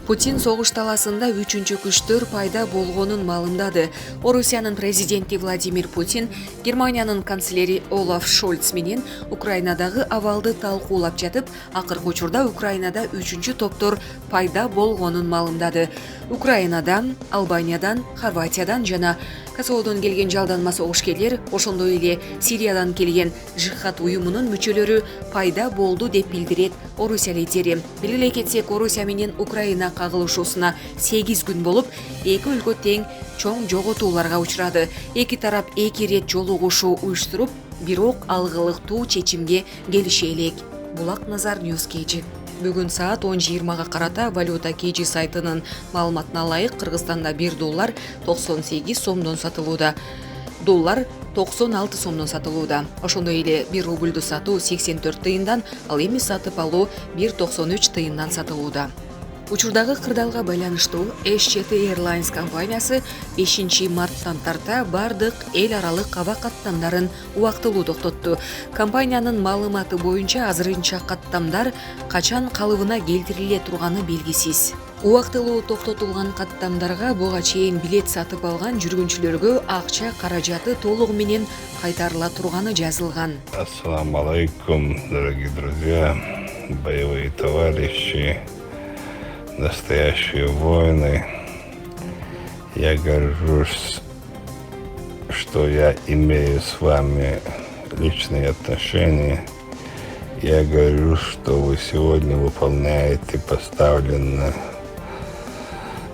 Путин согуш таласында үчүнчү күчтөр пайда болгонун маалымдады. Орусиянын президенти Владимир Путин Германиянын канцлери Олаф Шольц менен Украинадагы абалды талкуулап жатып, акыркы учурда Украинада үчүнчү топтор пайда болгонун маалымдады. Украинадан, Албаниядан, Хорватиядан жана Косоводон келген жалданма согушкерлер, ошондой эле Сириядан келген жихад уюмунун мүчөлөрү пайда болду деп билдирет Орусия лидери. Белгилей кетсек, Орусия менен Украина кагылышуусуна 8 күн болуп, эки өлкө тең чоң жоготууларга учурады. Эки тарап 2 рет жолугушуу уюштуруп, бирок алгылыктуу чечимге келише элек. Булак Назар News Kg. Бүгүн саат 10:20 карата валюта KG сайтынын маалыматына ылайык Кыргызстанда 1 доллар 98 сомдон сатылууда. Доллар 96 сомдон сатылууда. Ошондой эле 1 рубльду сатуу 84 тыйындан, ал эми сатып алуу 1,93 тыйындан сатылууда. Учурдагы кырдаалга байланыштуу SJT Airlines компаниясы 5 марттан тарта бардык эл аралык аба каттамдарын убактылуу токтотту. Компаниянын маалыматы боюнча азырынча каттамдар качан калыбына келтириле турганы белгисиз. Убактылуу токтотулган каттамдарга буга чейин билет сатып алган жүргүнчүлөргө акча каражаты толугу менен кайтарыла турганы жазылган. Ассаламу алейкум, дорогие друзья, боевые товарищи, настоящие воины. Я горжусь, что я имею с вами личные отношения. Я горжусь, что вы сегодня выполняете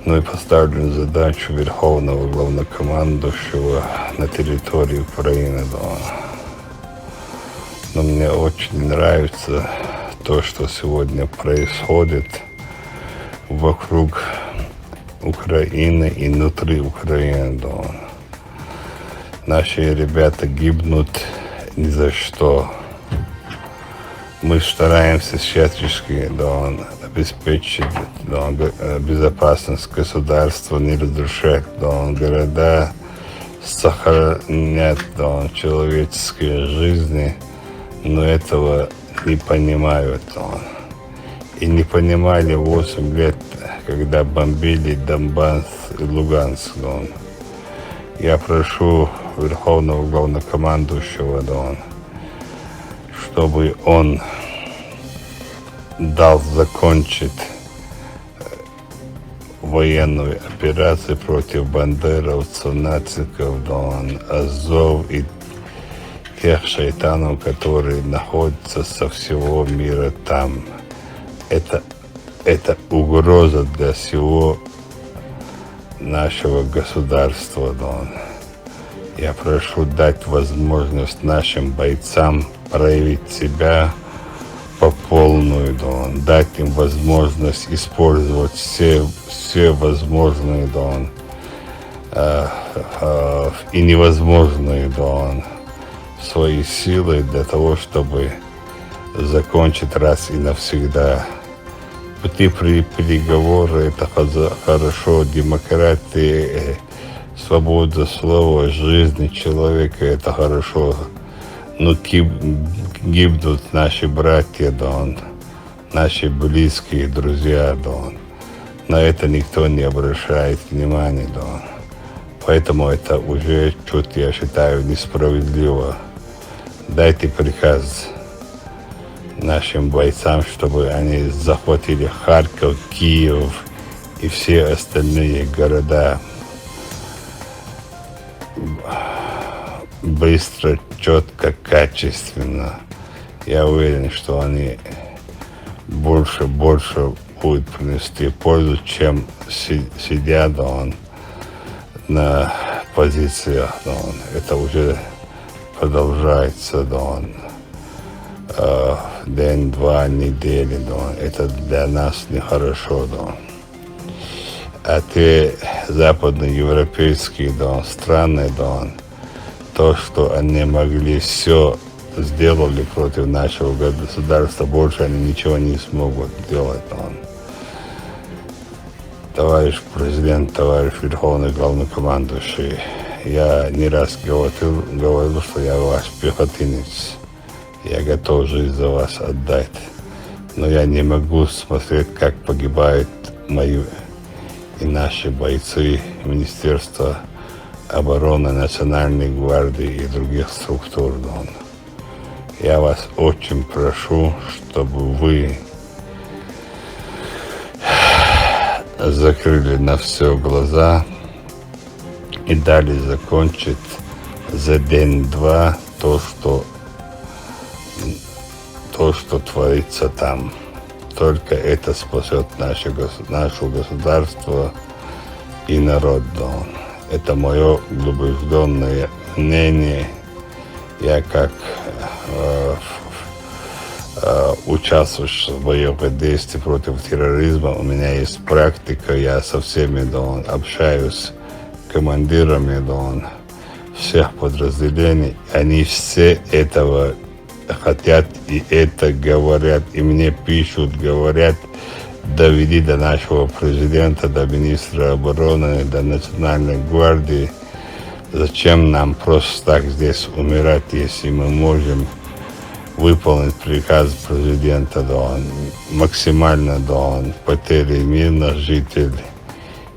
поставленную задачу Верховного Главнокомандующего на территории Украины. Но мне очень нравится то, что сегодня происходит вокруг Украины и внутри Украины. Наши ребята гибнут ни за что. Мы стараемся всячески обеспечить безопасность государства, не разрушать города, сохранять человеческие жизни, но этого не понимают. И не понимали 8 лет, когда бомбили Донбасс и Луганск. Я прошу Верховного Главнокомандующего, чтобы он дал закончить военную операцию против бандеровцев, нациков, Азов и тех шайтанов, которые находятся со всего мира там. Это угроза для всего нашего государства. Я прошу дать возможность нашим бойцам проявить себя по полную, дать им возможность использовать все возможные и невозможные свои силы для того, чтобы закончить раз и навсегда. Пути переговоры — это хорошо, демократия, свобода слова, жизни человека — это хорошо. Но гибнут наши братья, наши близкие друзья, на это никто не обращает внимания, Поэтому это уже что-то, я считаю, несправедливо. Дайте приказ нашим бойцам, чтобы они захватили Харьков, Киев и все остальные города быстро, четко, качественно. Я уверен, что они больше будут принести пользу, чем сидят на позициях. Это уже продолжается день, 2 недели. Это для нас нехорошо. А те западноевропейские страны, то, что они могли все сделали против нашего государства, больше они ничего не смогут делать. Товарищ президент, товарищ Верховный Главнокомандующий, я не раз говорил, что я ваш пехотинец. Я готов жизнь за вас отдать. Но я не могу смотреть, как погибают мои и наши бойцы Министерства обороны, Национальной гвардии и других структур. Я вас очень прошу, чтобы вы закрыли на все глаза и дали закончить за день-два то, что творится там. Только это спасет наше государство и народ. Это мое убежденное мнение. Я как участвующий в боевых действиях против терроризма, у меня есть практика, я со всеми общаюсь, командирами всех подразделений. Они все этого хотят и это говорят, и мне пишут, говорят: доведи до нашего президента, до министра обороны, до Национальной гвардии. Зачем нам просто так здесь умирать, если мы можем выполнить приказ президента, максимально потери мирных жителей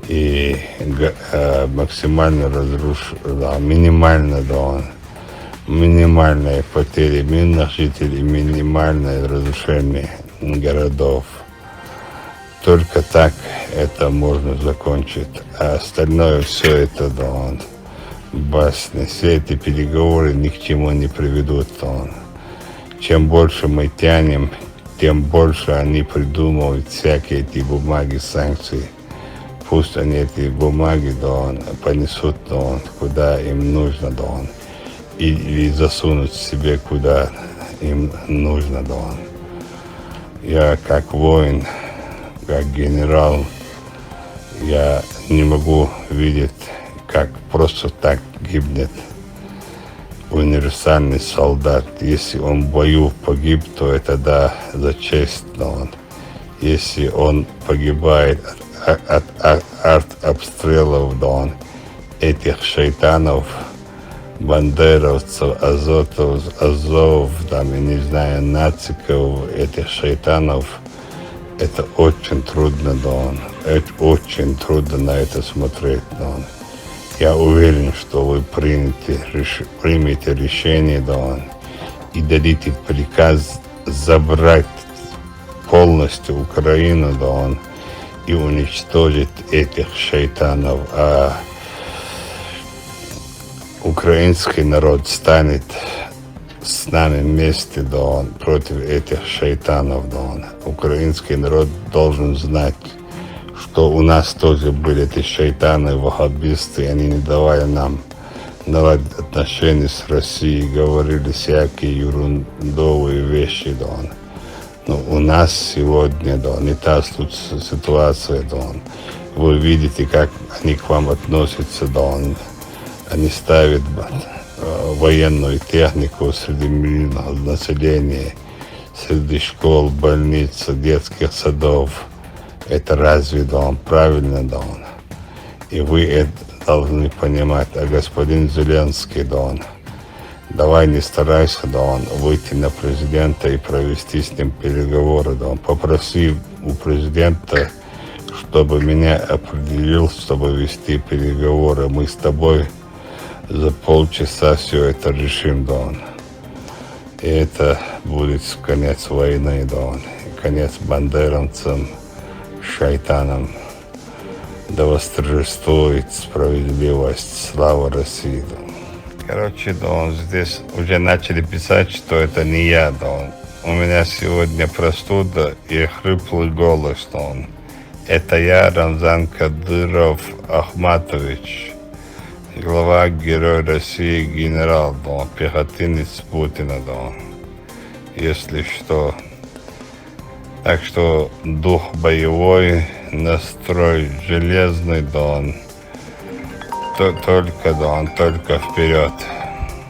и максимально минимальные потери мирных жителей и минимальное разрушение городов. Только так это можно закончить. А остальное все это басни. Все эти переговоры ни к чему не приведут. Чем больше мы тянем, тем больше они придумывают всякие эти бумаги, санкции. Пусть они эти бумаги понесут куда им нужно, или засунут себе куда им нужно. Я как воин, как генерал, я не могу видеть, как просто так гибнет универсальный солдат. Если он в бою погиб, то это за честь. Если он погибает от артобстрелов этих шайтанов, бандеровцев, азов, я не знаю, нациков, этих шайтанов, это очень трудно, очень трудно на это смотреть. Я уверен, что вы примете решение, и дадите приказ забрать полностью Украину, и уничтожить этих шайтанов. А украинский народ станет с нами вместе, против этих шайтанов. Украинский народ должен знать, что у нас тоже были эти шайтаны, ваххабисты, они не давали нам наладить отношения с Россией, говорили всякие ерундовые вещи. Но у нас сегодня не та ситуация. Вы видите, как они к вам относятся. Они ставят военную технику среди мирного населения, среди школ, больниц, детских садов. Это разве правильно? И вы это должны понимать. А господин Зеленский, давай не старайся, выйти на президента и провести с ним переговоры. Попроси у президента, чтобы меня определил, чтобы вести переговоры. Мы с тобой за полчаса все это решим, И это будет конец войны, конец бандеровцам, шайтанам. Да восторжествует справедливость, слава России. Короче, здесь уже начали писать, что это не я. У меня сегодня простуда и хриплый голос. Это я, Рамзан Кадыров Ахматович, глава Герой России, генерал, пехотинец Путина, если что. Так что дух боевой, настрой железный, только вперед.